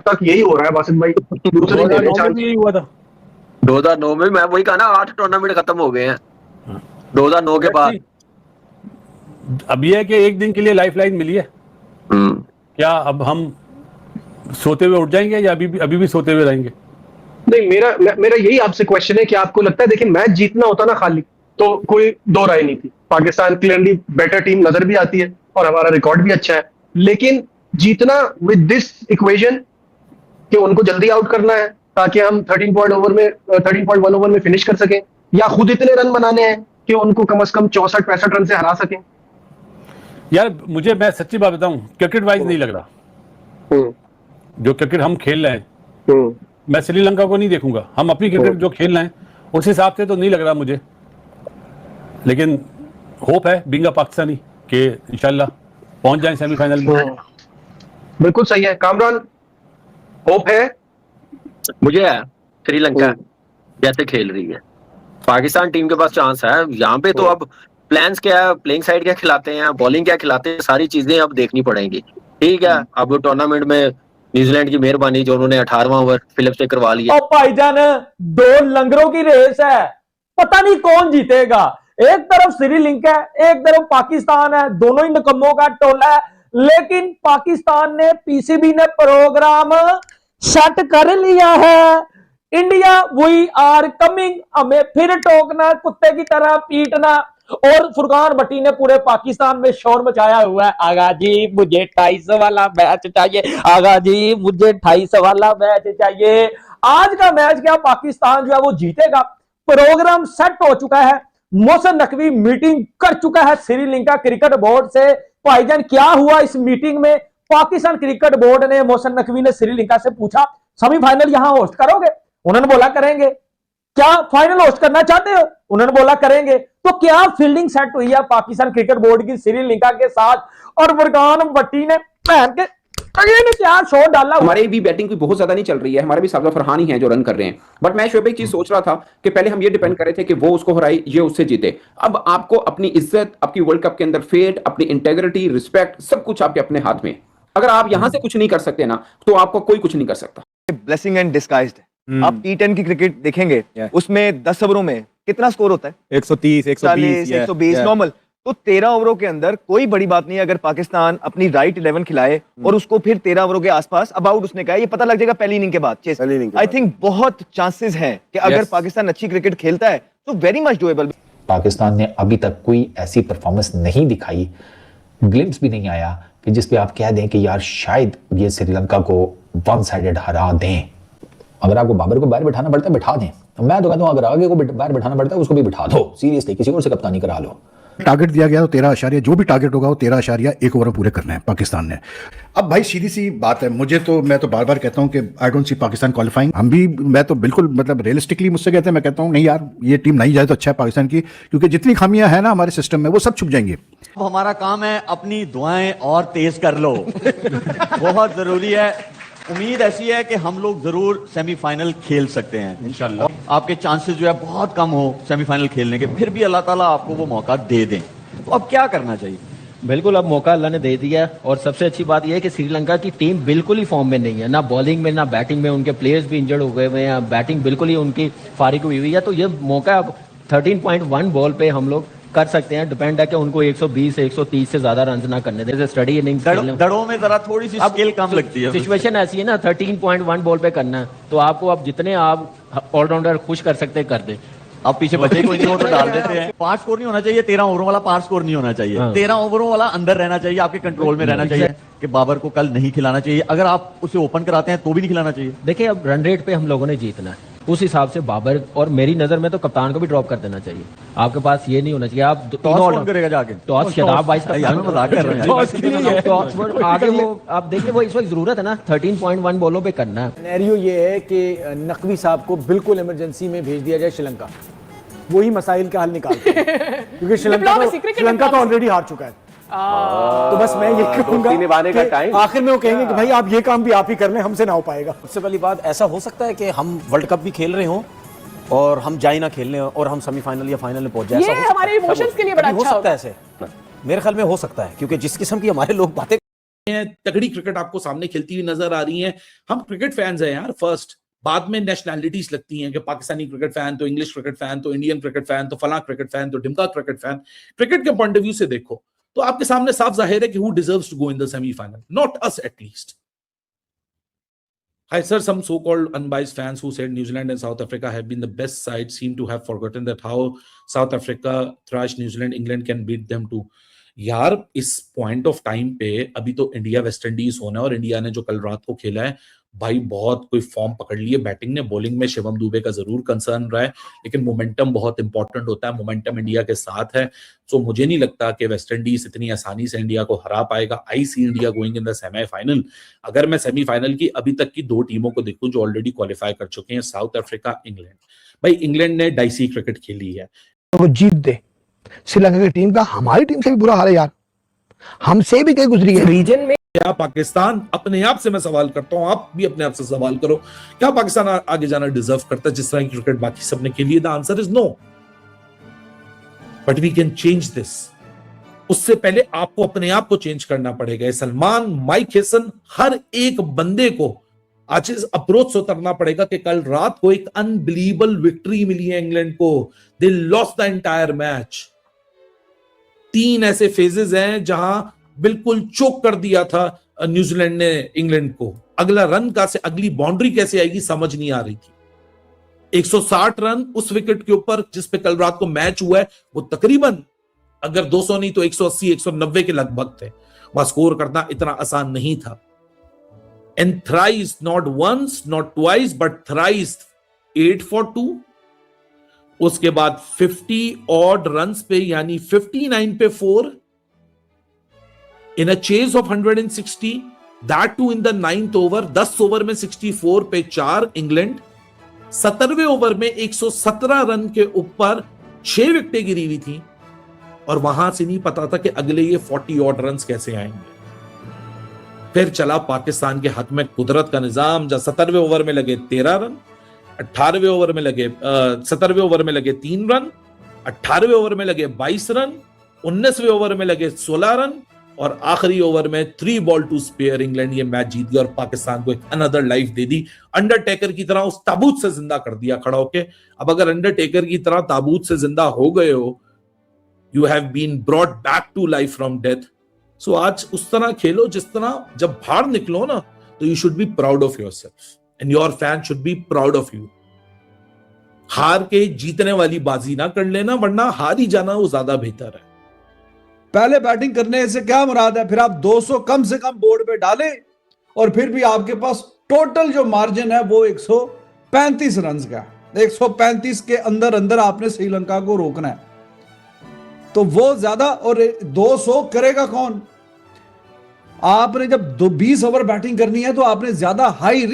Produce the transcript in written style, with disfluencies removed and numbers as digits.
तक यही हो रहा है बासित भाई, दूसरे दे रहे चांस। यही हुआ था 2009 में, मैं वही कहा ना, 8 टूर्नामेंट खत्म हो गए हैं 2009 के बाद। अब ये है कि एक दिन के लिए लाइफलाइन मिली है, क्या अब हम सोते हुए उठ जाएंगे या अभी भी सोते हुए रहेंगे? नहीं, मेरा यही आपसे क्वेश्चन है कि आपको लगता है, देखिए मैच जीतना होता ना खाली तो कोई दो राय नहीं थी, पाकिस्तान क्लियरली बेटर टीम नजर भी आती है और हमारा रिकॉर्ड भी अच्छा है, लेकिन जीतना विद दिस इक्वेशन कि उनको जल्दी आउट करना है ताकि हम 13.1 ओवर में फिनिश कर सकें, या खुद इतने रन बनाने हैं कि उनको कम से कम 64-65 रन से हरा सकें। यार मैं सच्ची बात बताऊं, क्रिकेट वाइज नहीं लग रहा जो क्रिकेट हम खेल रहे हैं। मैं श्रीलंका को नहीं देखूंगा, हम अपनी क्रिकेट जो खेल रहे हैं उस हिसाब से तो नहीं लग रहा मुझे, लेकिन होप है बीइंग अ पाकिस्तानी कि इंशाल्लाह पहुंच जाएं सेमीफाइनल में। बिल्कुल सही है कामरान, होप है मुझे है श्रीलंका जैसे खेल रही है, पाकिस्तान टीम के पास चांस है यहाँ पे। तो अब प्लान्स क्या है, प्लेइंग साइड क्या खिलाते हैं, बॉलिंग क्या खिलाते हैं, सारी चीजें अब देखनी पड़ेंगी। ठीक है, अब टूर्नामेंट में न्यूजीलैंड की मेहरबानी जो उन्होंने 18वां ओवर फिलिप्स से करवा लिया। और भाईजान 2 लंगरों की रेस है, पता नहीं कौन जीतेगा। एक तरफ श्रीलंका है, एक तरफ पाकिस्तान है, दोनों ही निकम्मों का टोला है, लेकिन पाकिस्तान ने, पीसीबी ने प्रोग्राम सेट कर लिया है। इंडिया वी आर कमिंग, हमें फिर टोकना, कुत्ते की तरह पीटना। और फुरकान भट्टी ने पूरे पाकिस्तान में शोर मचाया हुआ है, आगा जी मुझे 250 वाला मैच चाहिए, आगा जी मुझे 250 वाला मैच चाहिए। आज का मैच क्या पाकिस्तान जो है वो जीतेगा, प्रोग्राम सेट हो चुका है। मोहसिन नकवी मीटिंग कर चुका है श्रीलंका क्रिकेट बोर्ड से। भाईजान क्या हुआ इस मीटिंग में? पाकिस्तान क्रिकेट बोर्ड ने, मोहसिन नकवी ने श्रीलंका से पूछा सेमीफाइनल यहां होस्ट करोगे? उन्होंने बोला करेंगे। क्या फाइनल होस्ट करना चाहते हो? उन्होंने बोला करेंगे। तो क्या फील्डिंग सेट हुई है पाकिस्तान क्रिकेट बोर्ड की श्रीलंका के साथ? और फुरकान भट्टी ने पहन के क्या शो डाला। हमारी भी बैटिंग कोई बहुत ज्यादा नहीं चल रही है, हमारे भी साबजा फरहान ही हैं जो रन कर रहे हैं, बट मैं शोएब एक चीज सोच रहा था कि पहले हम ये डिपेंड कर रहे थे कि वो उसको हराए, ये उससे जीते। अब आपको अपनी इज्जत, आपकी वर्ल्ड कप के अंदर फेट, अपनी इंटेग्रिटी, रिस्पेक्ट, सब कुछ आपके अपने हाथ में। अगर आप यहां से कुछ नहीं कर सकते ना, तो आपको कोई कुछ नहीं कर सकता। Blessing and disguised. आप T10 की क्रिकेट देखेंगे, उसमें 10 ओवरों में कितना स्कोर होता है? 130, 120, 120 नॉर्मल। तो 13 ओवरों के अंदर कोई बड़ी बात नहीं है अगर पाकिस्तान अपनी राइट 11 खिलाए और उसको फिर 13 ओवरों के आसपास अबाउट उसने कहा, ये पता लग जाएगा पहली इनिंग के बाद। आई थिंक बहुत चांसेस हैं कि अगर पाकिस्तान अच्छी क्रिकेट खेलता है तो वेरी मच डूएबल। पाकिस्तान ने अभी तक कोई ऐसी परफॉर्मेंस नहीं दिखाई, ग्लिम्स भी नहीं आया कि जिसपे आप कह दें कि यार शायद ये श्रीलंका को वन साइडेड हरा दें। अगर आपको बाबर को बाहर बिठाना पड़ता है बिठा दें, मैं तो कहता हूं अगर आगे को बाहर बिठाना पड़ता है उसको भी बिठा दो, सीरियसली किसी और से कप्तानी करा लो। टारगेट दिया गया तो 13 जो भी टारगेट होगा वो 13.1 ओवर पूरे करने हैं पाकिस्तान ने। अब भाई सीधी सी बात है, मैं तो बार बार कहता हूं कि I don't see Pakistan qualifying. मैं तो बिल्कुल मतलब रियलिस्टिकली मुझसे कहते हैं, मैं कहता हूं नहीं यार ये टीम नहीं जाए तो अच्छा है पाकिस्तान की, क्योंकि जितनी खामियां हैं ना हमारे सिस्टम में वो सब छुप जाएंगी। हमारा काम है अपनी दुआएं और तेज कर लो बहुत जरूरी है। उम्मीद ऐसी है कि हम लोग जरूर सेमीफाइनल खेल सकते हैं इंशाल्लाह। आपके चांसेस जो है बहुत कम हो सेमीफाइनल खेलने के, फिर भी अल्लाह ताला आपको वो मौका दे दें। तो अब क्या करना चाहिए? बिल्कुल अब मौका अल्लाह ने दे दिया, और सबसे अच्छी बात यह है कि श्रीलंका की टीम बिल्कुल ही फॉर्म में नहीं है, ना बॉलिंग में ना बैटिंग में। उनके प्लेयर्स भी इंजर्ड हो गए हुए हैं, बैटिंग बिल्कुल ही उनकी फारिग हुई हुई है। तो ये मौका अब 13.1 बॉल पे हम लोग कर सकते हैं। डिपेंड है कि उनको 120 से 130 से ज्यादा रन ना करने दें। स्टडी इनिंग्स दड़ों में जरा थोड़ी सी स्किल कम लगती है। सिचुएशन ऐसी है ना, 13.1 बॉल पे करना है, तो आपको अब जितने आप ऑलराउंडर खुश कर सकते हैं कर दे। अब पीछे बचे कोई नहीं हो तो डाल देते हैं। 5 स्कोर नहीं होना चाहिए, 13 ओवरों वाला 5 स्कोर नहीं होना चाहिए। 13 ओवरों वाला अंदर रहना चाहिए, आपके कंट्रोल में रहना चाहिए कि बाबर को कल नहीं खिलाना चाहिए। अगर आप उसे ओपन कराते हैं तो भी नहीं खिलाना चाहिए। देखिए अब रन रेट पे हम लोगों ने जीतना है, उस हिसाब से बाबर और मेरी नजर में तो कप्तान को भी ड्रॉप कर देना चाहिए। आपके पास ये नहीं होना चाहिए आप टॉस कौन करेगा जाके? टॉस शदाब भाई मजाक कर रहे हैं। आगे वो आप देखिए वो इस वक्त जरूरत है ना 13.1 बॉलों पे करना है। सिनेरियो ये है कि नकवी साहब को बिल्कुल इमरजेंसी में भेज दिया जाए श्रीलंका, वही मसाइल का हल निकालते हैं क्योंकि श्रीलंका तो ऑलरेडी हार चुका है। तो बस मैं ये कहूंगा कि आखिर में वो कहेंगे कि भाई आप ये काम भी आप ही कर लें, हमसे ना हो पाएगा। सबसे पहली बात, ऐसा हो सकता है कि हम वर्ल्ड कप भी खेल रहे हों और हम जाए ना खेलने और हम सेमीफाइनल या फाइनल में पहुंच जाए। ये हमारे इमोशंस के लिए बड़ा अच्छा हो सकता है ऐसे, मेरे ख्याल में हो सकता है, क्योंकि जिस किस्म की हमारे लोग बातें हैं, तगड़ी क्रिकेट आपको सामने खेलती हुई नजर आ रही है। हम क्रिकेट फैंस हैं यार फर्स्ट, बाद में नेशनैलिटीज लगती हैं कि पाकिस्तानी क्रिकेट फैन तो इंग्लिश क्रिकेट फैन तो इंडियन क्रिकेट फैन तो फला क्रिकेट फैन तो ढिमका क्रिकेट फैन। क्रिकेट के पॉइंट ऑफ व्यू से देखो तो आपके सामने साफ जाहिर है कि who deserves to go in the semifinal, not us at least. Hi sir, some so-called unbiased fans who said New Zealand and South Africa have been the best sides seem to have forgotten that how South Africa thrashed New Zealand, England can beat them too. यार इस point of time पे अभी तो India West Indies होना है और India ने जो कल रात को खेला है भाई बहुत कोई फॉर्म पकड़ लिए बैटिंग ने। बॉलिंग में शिवम दुबे का जरूर कंसर्न रहा है लेकिन मोमेंटम बहुत इंपॉर्टेंट होता है, मोमेंटम इंडिया के साथ है। सो मुझे नहीं लगता कि वेस्ट इंडीज इतनी आसानी से इंडिया को हरा पाएगा। I see India going in the semifinal. अगर मैं सेमीफाइनल की अभी तक की दो टीमों को देखूं जो ऑलरेडी क्वालिफाई कर चुके हैं, साउथ अफ्रीका, इंग्लैंड। भाई इंग्लैंड ने डाइसी क्रिकेट खेली है, वो जीत दे। श्रीलंका की टीम का हमारी टीम से भी बुरा हाल है यार, हमसे भी कहीं गुजरी है रीजन में। क्या पाकिस्तान, अपने आप से मैं सवाल करता हूं, आप भी अपने आप से सवाल करो, क्या पाकिस्तान आगे जाना डिजर्व करता है जिस तरह की क्रिकेट बाकी सबने खेली है? The answer is no, but we can change this. उससे पहले आपको अपने आप को चेंज करना पड़ेगा। सलमान, माइक हेसन, हर एक बंदे को आज इस अप्रोच से उतरना पड़ेगा कि कल रात को एक अनबिलीवेबल विक्ट्री मिली है इंग्लैंड को। They lost the entire match. 3 ऐसे फेजेस हैं जहां बिल्कुल चोक कर दिया था न्यूजीलैंड ने इंग्लैंड को। अगला रन का से अगली बाउंड्री कैसे आएगी समझ नहीं आ रही थी। 160 रन उस विकेट के ऊपर जिस पे कल रात को मैच हुआ है वो तकरीबन अगर 200 नहीं तो 180 190 के लगभग थे। वहां स्कोर करना इतना आसान नहीं था। And thrice, not once not twice but thrice 8 for 2। उसके बाद 50 ऑड रन्स पे यानी 59 पे 4 in a chase of 160, that two in the 9th over. 10 over में 64 पे 4 इंग्लैंड। 17वें ओवर में 117 रन के ऊपर 6 विकेटें गिरी हुई थी और वहां से नहीं पता था कि अगले ये 40 ऑड रन कैसे आएंगे। फिर चला पाकिस्तान के हक में कुदरत का निजाम, जब 17वें ओवर में लगे 13 रन, 18वें ओवर में लगे 17वें ओवर में लगे 3 रन, 18वें ओवर में लगे 22 रन, 19वें ओवर में लगे 16 रन और आखिरी ओवर में 3 बॉल टू स्पेयर इंग्लैंड ये मैच जीत गया और पाकिस्तान को एक अनदर लाइफ दे दी। अंडरटेकर की तरह उस ताबूत से जिंदा कर दिया खड़ा होके। अब अगर अंडरटेकर की तरह ताबूत से जिंदा हो गए हो, you have been brought back to life from death. So आज उस तरह खेलो जिस तरह जब बाहर निकलो ना तो you should be proud of yourself and your fan should be proud of you. हार के जीतने वाली बाजी ना कर लेना, वरना हार ही जाना वो ज्यादा बेहतर है। पहले बैटिंग करने से क्या मुराद है? फिर आप 200 कम से कम बोर्ड पे डालें और फिर भी आपके पास टोटल जो मार्जिन है वो 135 रन का। 135 के अंदर अंदर आपने श्रीलंका को रोकना है, तो वो ज्यादा। और 200 करेगा कौन? आपने जब 20 ओवर बैटिंग करनी है तो आपने ज्यादा हाई